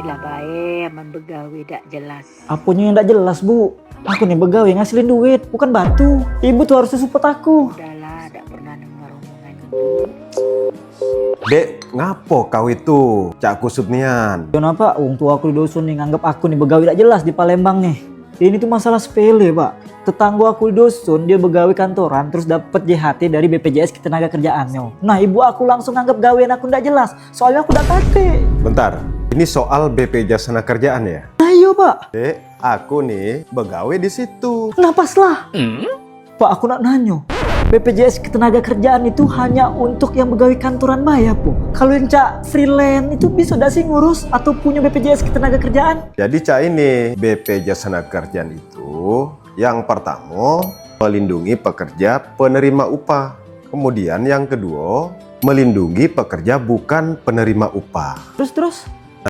lah bae, aman begawe dak jelas. Apanya yang tidak jelas, Bu? Aku nih begawe ngasilin duit, bukan batu. Ibu tuh harusnya support aku. Udahlah, dak pernah dengar omongan itu. Dek, ngapo kau itu? Cak kusut nian. Kenapa wong tua aku di dusun nih nganggap aku nih begawe tidak jelas di Palembang nih? Ini tuh masalah sepele, Pak. Tetangga aku di dusun dia begawe kantoran terus dapat JHT dari BPJS Ketenagakerjaannya. Nah, ibu aku langsung nganggap gawean aku tidak jelas. Soalnya aku udah pakai. Bentar, ini soal BPJS Ketenagakerjaan ya? Nah, iya, Pak. Dek, aku nih begawe di situ. Nah, pas lah. Pak, aku nak nanya. BPJS Ketenagakerjaan itu hanya untuk yang begawe kantoran maya, Po. Kalau yang cak freelance itu bisa dah sih ngurus atau punya BPJS Ketenagakerjaan? Jadi Cak ini BPJS Ketenagakerjaan itu yang pertama melindungi pekerja penerima upah. Kemudian yang kedua melindungi pekerja bukan penerima upah. Terus